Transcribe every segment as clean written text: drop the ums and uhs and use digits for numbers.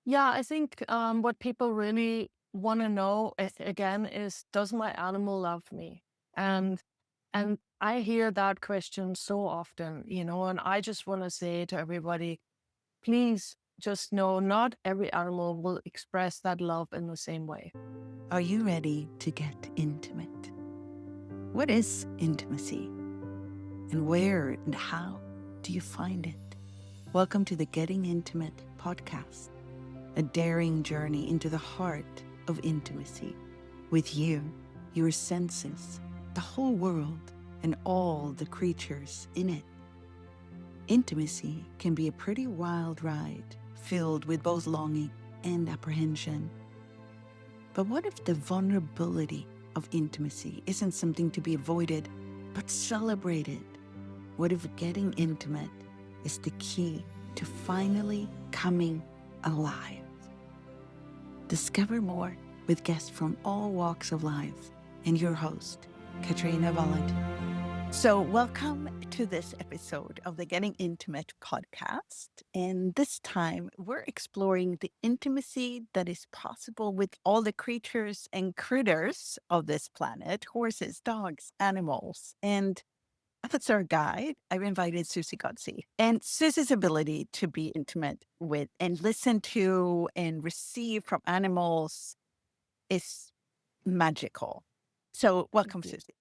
Yeah, I think what people really want to know again is, does my animal love me? And and I hear that question so often, and I just want to say to everybody, please just know not every animal will express that love in the same way. Are you ready to get intimate? What is intimacy? And where and how do you find it? Welcome to the Getting Intimate podcast, a daring journey into the heart of intimacy with you, your senses, the whole world, and all the creatures in it. Intimacy can be a pretty wild ride, filled with both longing and apprehension. But what if the vulnerability of intimacy isn't something to be avoided, but celebrated? What if getting intimate is the key to finally coming alive? Discover more with guests from all walks of life and your host, Katarina Wallentin. So, welcome to this episode of the Getting Intimate podcast. And this time, we're exploring the intimacy that is possible with all the creatures and critters of this planet: horses, dogs, animals. And as our guide, I've invited Suzy Godsey. And Suzy's ability to be intimate with and listen to and receive from animals is magical. So, welcome, Thank you. Suzy.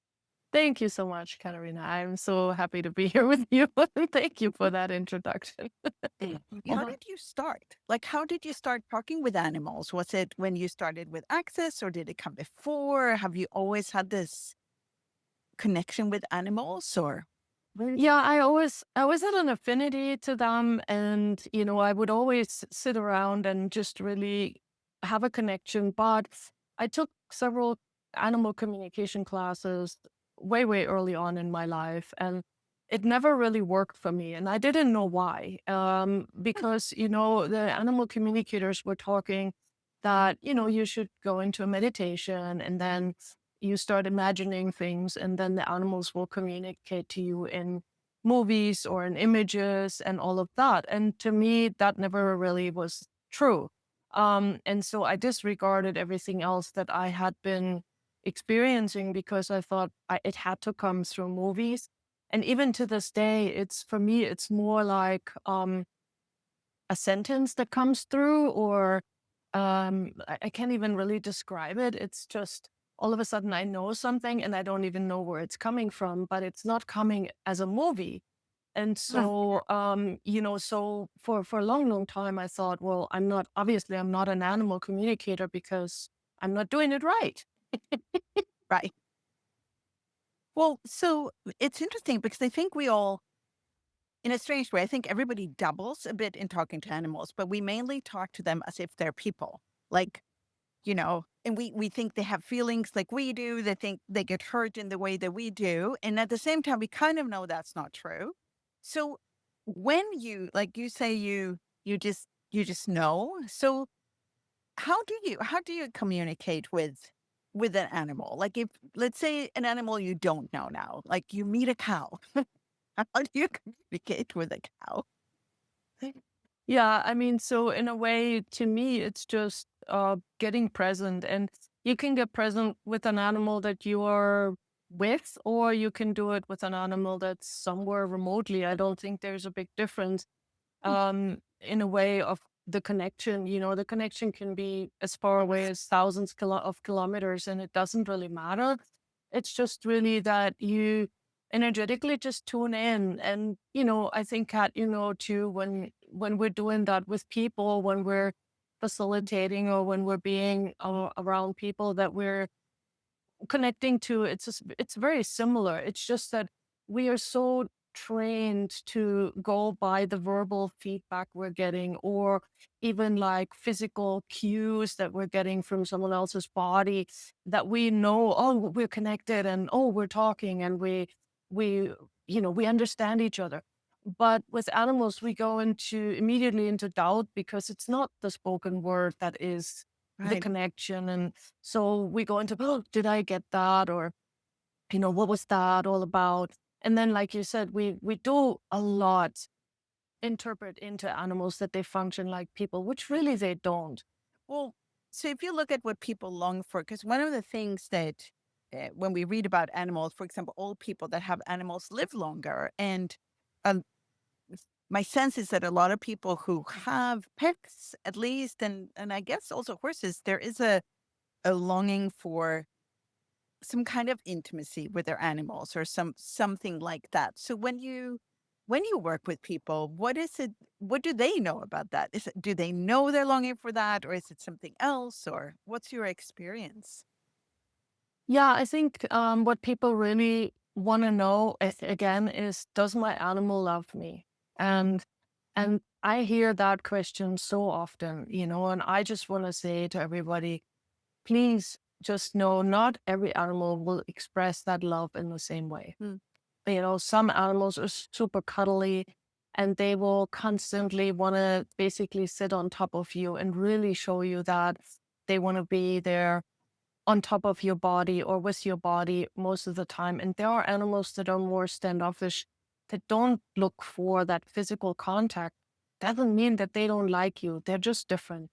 Thank you so much, Katarina. I'm so happy to be here with you. Thank you for that introduction. How did you start? Like, how did you start talking with animals? Was it when you started with Access, or did it come before? Have you always had this connection with animals, or? Yeah, I always had an affinity to them, and I would always sit around and just really have a connection. But I took several animal communication classes way early on in my life, and it never really worked for me, and I didn't know why. Because the animal communicators were talking that you should go into a meditation, and then you start imagining things, and then the animals will communicate to you in movies or in images and all of that. And to me, that never really was true. And so I disregarded everything else that I had been experiencing because I thought it had to come through movies. And even to this day, it's for me, it's more like a sentence that comes through, or I can't even really describe it. It's just all of a sudden I know something and I don't even know where it's coming from, but it's not coming as a movie. And Mm. so, so for a long time, I thought, well, I'm not an animal communicator because I'm not doing it right. Right. Well, so it's interesting because I think we all, in a strange way, I think everybody doubles a bit in talking to animals, but we mainly talk to them as if they're people. Like, and we think they have feelings like we do. They think they get hurt in the way that we do. And at the same time, we kind of know that's not true. So when you, like you say, you just know. So how do you communicate with an animal? Like, if, let's say, an animal you don't know now, like you meet a cow, how do you communicate with a cow? Yeah, I mean, so in a way, to me, it's just getting present, and you can get present with an animal that you are with, or you can do it with an animal that's somewhere remotely. I don't think there's a big difference in a way of the connection. The connection can be as far away as thousands of kilometers, and it doesn't really matter. It's just really that you energetically just tune in. And, I think, Kat, too, when we're doing that with people, when we're facilitating or when we're being around people that we're connecting to, it's very similar. It's just that we are so trained to go by the verbal feedback we're getting, or even like physical cues that we're getting from someone else's body, that we know, oh, we're connected, and oh, we're talking, and we we understand each other. But with animals, we go into immediately into doubt because it's not the spoken word that is the Right. connection. And so we go into, oh, did I get that? Or, what was that all about? And then, like you said, we do a lot interpret into animals that they function like people, which really they don't. Well, so if you look at what people long for, because one of the things that when we read about animals, for example, old people that have animals live longer. And um, my sense is that a lot of people who have pets, at least, and I guess also horses, there is a longing for some kind of intimacy with their animals or something like that. So when you work with people, what do they know about that? Do they know they're longing for that, or is it something else, or what's your experience? Yeah, I think what people really want to know again is, does my animal love me? And and I hear that question so often, and I just want to say to everybody, please just know not every animal will express that love in the same way. Mm, Some animals are super cuddly and they will constantly want to basically sit on top of you and really show you that they want to be there on top of your body or with your body most of the time. And there are animals that are more standoffish, that don't look for that physical contact. Doesn't mean that they don't like you. They're just different.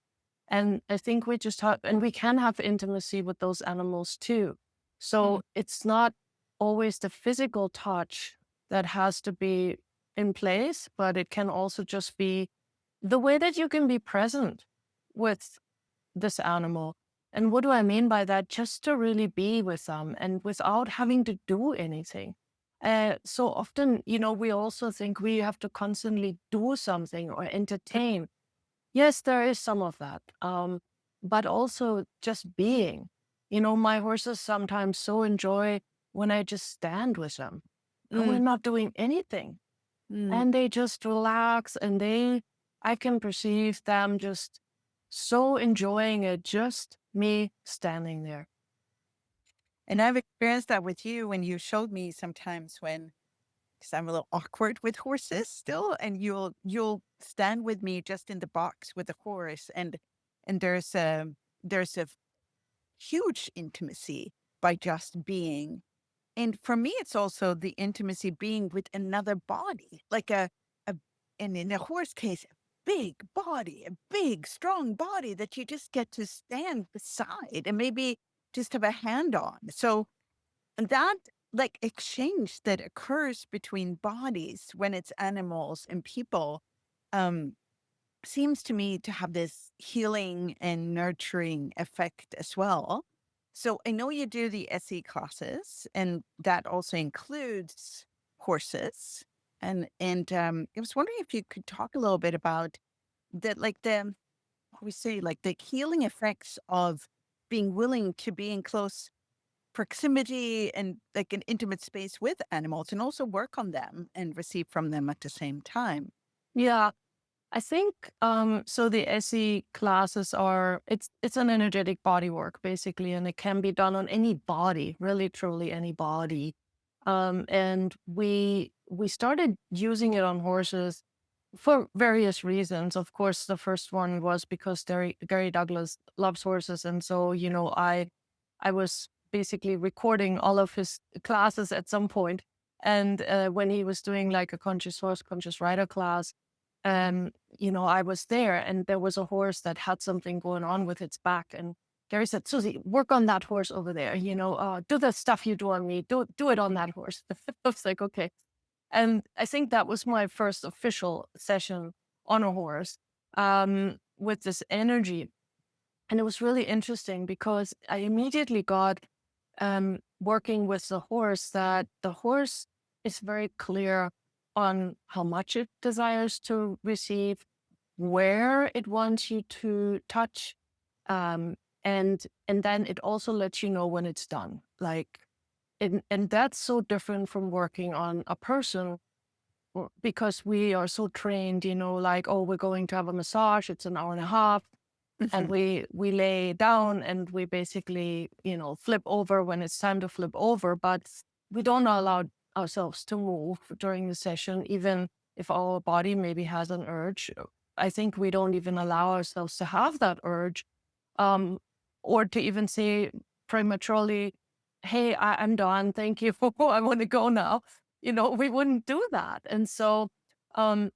And I think we just have, and we can have intimacy with those animals too. mm, So it's not always the physical touch that has to be in place, but it can also just be the way that you can be present with this animal. And what do I mean by that? Just to really be with them and without having to do anything. So often, we also think we have to constantly do something or entertain. Yes, there is some of that. But also just being. My horses sometimes so enjoy when I just stand with them and we're mm, not doing anything. mm. And they just relax and I can perceive them just so enjoying it, just me standing there. And I've experienced that with you when you showed me sometimes when, because I'm a little awkward with horses still, and you'll stand with me just in the box with the horse, and there's a huge intimacy by just being. And for me, it's also the intimacy being with another body, like a and in a horse case, a big body, a big, strong body that you just get to stand beside and maybe just have a hand on. So that like exchange that occurs between bodies when it's animals and people, um, seems to me to have this healing and nurturing effect as well. So I know you do the SE classes, and that also includes horses. And I was wondering if you could talk a little bit about that, like the what we say, like the healing effects of being willing to be in close proximity and like an intimate space with animals, and also work on them and receive from them at the same time. Yeah, I think so the SE classes are it's an energetic body work basically, and it can be done on any body, really truly any body. And we started using it on horses for various reasons. Of course, the first one was because Gary Douglas loves horses, and so I was basically recording all of his classes at some point. And when he was doing like a conscious horse, conscious rider class, I was there, and there was a horse that had something going on with its back, and Gary said, "Susie, work on that horse over there. Do the stuff you do on me. Do it on that horse." I was like, okay. And I think that was my first official session on a horse with this energy. And it was really interesting because I immediately got working with the horse that the horse is very clear on how much it desires to receive, where it wants you to touch, um, and then it also lets you know when it's done. And that's so different from working on a person because we are so trained, like, oh, we're going to have a massage, it's an hour and a half, and Mhm. we lay down and we basically, flip over when it's time to flip over, but we don't allow ourselves to move during the session, even if our body maybe has an urge. I think we don't even allow ourselves to have that urge, um, or to even say prematurely, "Hey, I'm done. Thank you. I want to go now." We wouldn't do that. And so, um,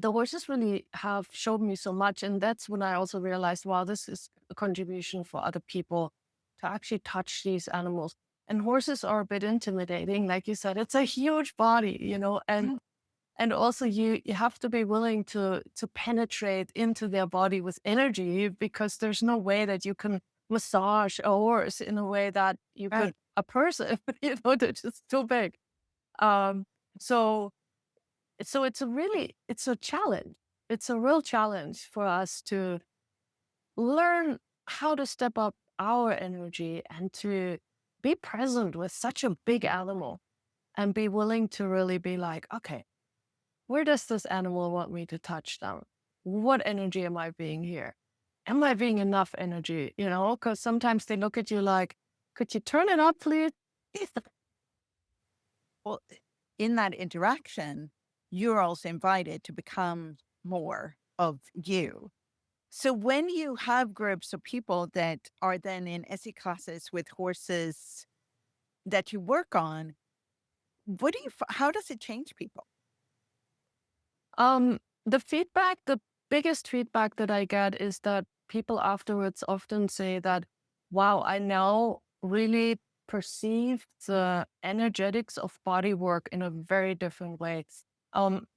the horses really have showed me so much. And that's when I also realized, wow, this is a contribution for other people to actually touch these animals. And horses are a bit intimidating. Like you said, it's a huge body, Mm. and also you have to be willing to penetrate into their body with energy, because there's no way that you can massage a horse in a way that you could Right. a person. They're just too big. Um, so it's a challenge. It's a real challenge for us to learn how to step up our energy and to be present with such a big animal and be willing to really be like, okay, where does this animal want me to touch them? What energy am I being here? Am I being enough energy? Because sometimes they look at you like, could you turn it up, please? Well, in that interaction, you're also invited to become more of you. So when you have groups of people that are then in SE classes with horses that you work on, how does it change people? The feedback, the biggest feedback that I get is that people afterwards often say that, wow, I now really perceive the energetics of body work in a very different way.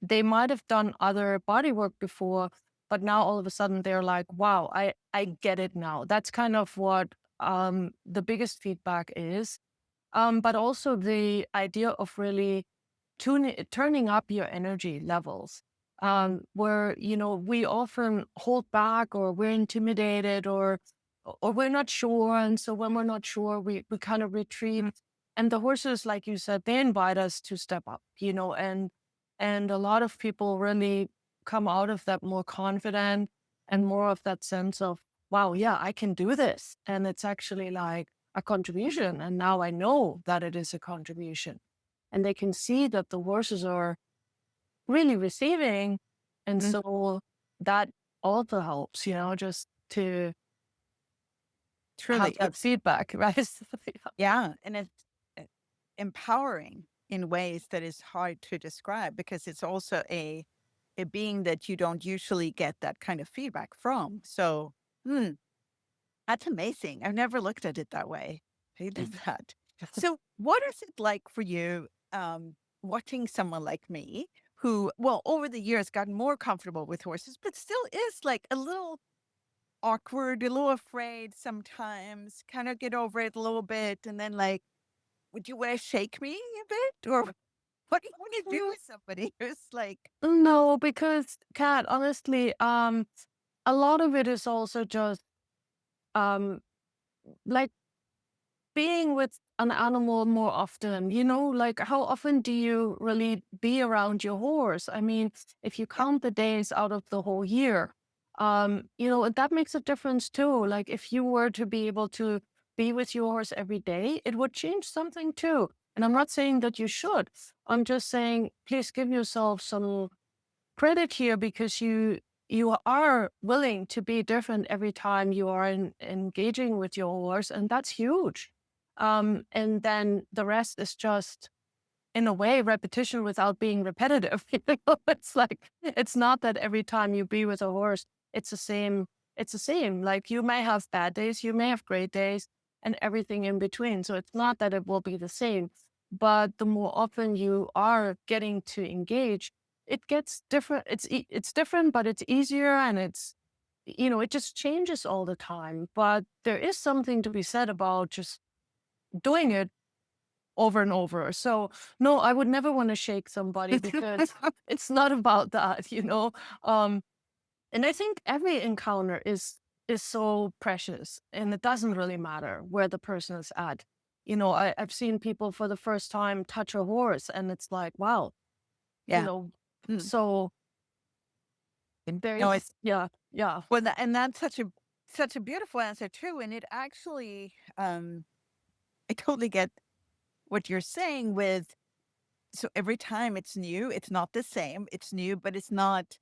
They might have done other body work before, but now all of a sudden they're like, wow, I get it now. That's kind of what the biggest feedback is. But also the idea of really turning up your energy levels, where we often hold back, or we're intimidated, or we're not sure, and so when we're not sure, we kind of retreat. And the horses, like you said, they invite us to step up, and a lot of people really come out of that more confident, and more of that sense of, wow, yeah, I can do this, and it's actually like a contribution, and now I know that it is a contribution, and they can see that the horses are really receiving. And Mm. so that also helps, just to have Truly, that it's feedback, right? yeah, and it's empowering in ways that is hard to describe because it's also a being that you don't usually get that kind of feedback from. So, hmm, that's amazing. I've never looked at it that way. I did that. So, what is it like for you watching someone like me who, well, over the years gotten more comfortable with horses, but still is like a little awkward, a little afraid sometimes, kind of get over it a little bit. And then, like, would you want to shake me a bit? Or what do you want to do with somebody who's like, No, because Kat, honestly, a lot of it is also just um like being with an animal more often, like how often do you really be around your horse? I mean, if you yeah, count the days out of the whole year, that makes a difference too. Like if you were to be able to be with your horse every day, it would change something too. And I'm not saying that you should. I'm just saying, please give yourself some credit here, because you are willing to be different every time you are engaging with your horse, and that's huge. And then the rest is just, in a way, repetition without being repetitive. It's like it's not that every time you be with a horse, it's the same. It's the same. Like you may have bad days, you may have great days, and everything in between. So it's not that it will be the same. But the more often you are getting to engage, it gets different. It's different, but it's easier, and it just changes all the time. But there is something to be said about just doing it over and over. So, no, I would never wanna shake somebody, because it's not about that. And I think every encounter is so precious, and it doesn't really matter where the person is at. I've seen people for the first time touch a horse, and it's like, wow, you yeah. know, Mm. so there No, is, yeah, yeah. well, and that's such a beautiful answer too. And it actually, I totally get what you're saying with, so every time it's new, it's not the same. It's new, but it's not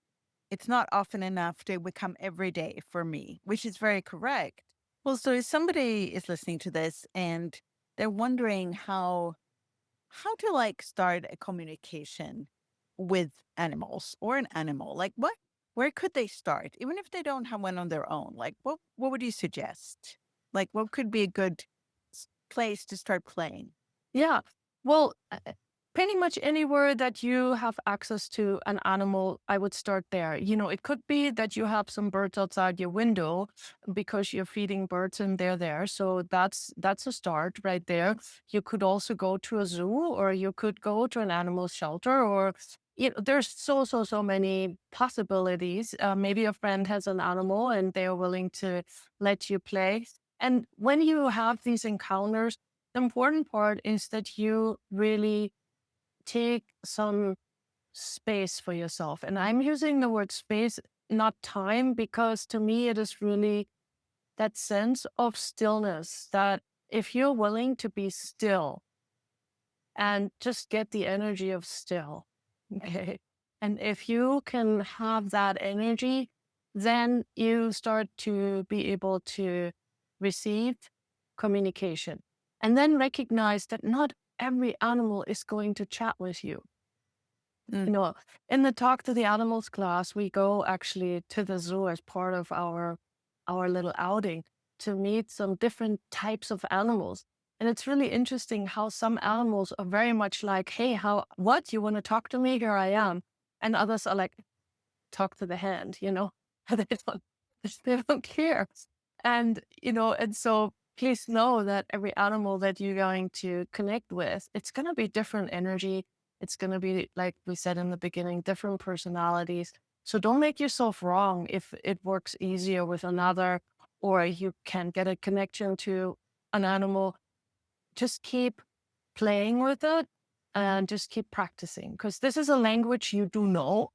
often enough to become every day for me, which is very correct. Well, so if somebody is listening to this and they're wondering how to like start a communication with animals or an animal? Like where could they start? Even if they don't have one on their own, like what would you suggest? Like what could be a good place to start playing? Yeah. Well, pretty much anywhere that you have access to an animal, I would start there. It could be that you have some birds outside your window because you're feeding birds and they're there. So that's a start right there. You could also go to a zoo, or you could go to an animal shelter, or there's so many possibilities. Maybe a friend has an animal and they're willing to let you play. And when you have these encounters, the important part is that you really take some space for yourself. And I'm using the word space, not time, because to me, it is really that sense of stillness that if you're willing to be still and just get the energy of still, okay? And if you can have that energy, then you start to be able to receive communication and then recognize that not every animal is going to chat with you. Mm. In the Talk to the Animals class, we go actually to the zoo as part of our little outing to meet some different types of animals. And it's really interesting how some animals are very much like, hey, what? You want to talk to me? Here I am. And others are like, talk to the hand. They don't, they don't care. And so please know that every animal that you're going to connect with, it's going to be different energy. It's going to be, like we said in the beginning, different personalities. So don't make yourself wrong if it works easier with another, or you can get a connection to an animal. Just keep playing with it and just keep practicing, because this is a language you do know.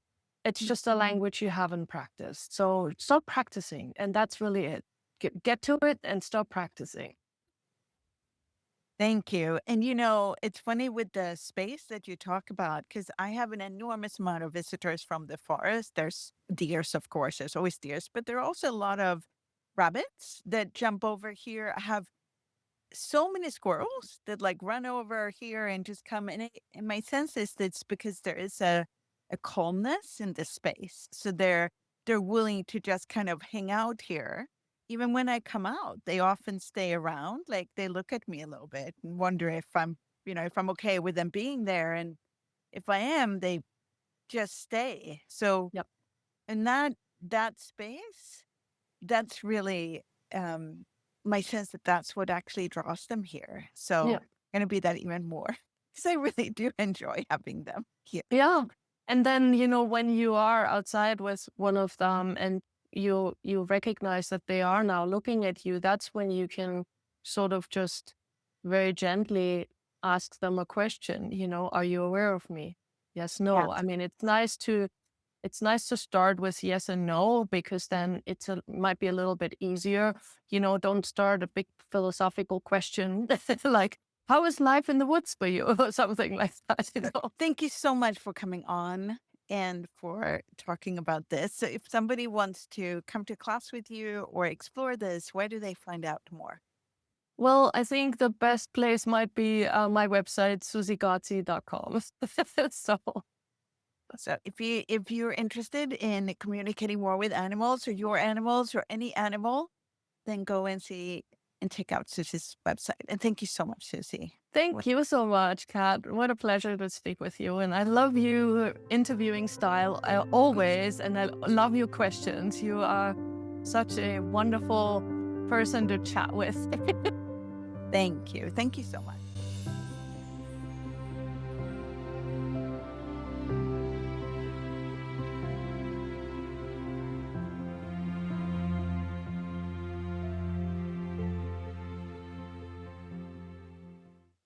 It's just a language you haven't practiced. So start practicing, and that's really it. Get to it and start practicing. Thank you. And it's funny with the space that you talk about, because I have an enormous amount of visitors from the forest. There's deers, of course, there's always deers, but there are also a lot of rabbits that jump over here. I have so many squirrels that like run over here and just come in. And my sense is that it's because there is a calmness in the space. So they're willing to just kind of hang out here. Even when I come out, they often stay around. Like they look at me a little bit and wonder if I'm okay with them being there. And if I am, they just stay. So Yep. in that space, that's really my sense that that's what actually draws them here. So Yeah. gonna be that even more because I really do enjoy having them here. Yeah. And then, when you are outside with one of them and you recognize that they are now looking at you, that's when you can sort of just very gently ask them a question, are you aware of me? Yes, no. I Yes. mean, it's nice to start with yes and no, because then might be a little bit easier. Don't start a big philosophical question like, how is life in the woods for you? Or something like that. Thank you so much for coming on and for talking about this. So if somebody wants to come to class with you or explore this, where do they find out more? Well, I think the best place might be my website, suzygodsey.com. So, So if you're interested in communicating more with animals or your animals or any animal, then go and see and check out Susie's website. And thank you so much, Susie. thank you so much, Kat. What a pleasure to speak with you. And I love your interviewing style always. And I love your questions. You are such a wonderful person to chat with. Thank you. Thank you so much.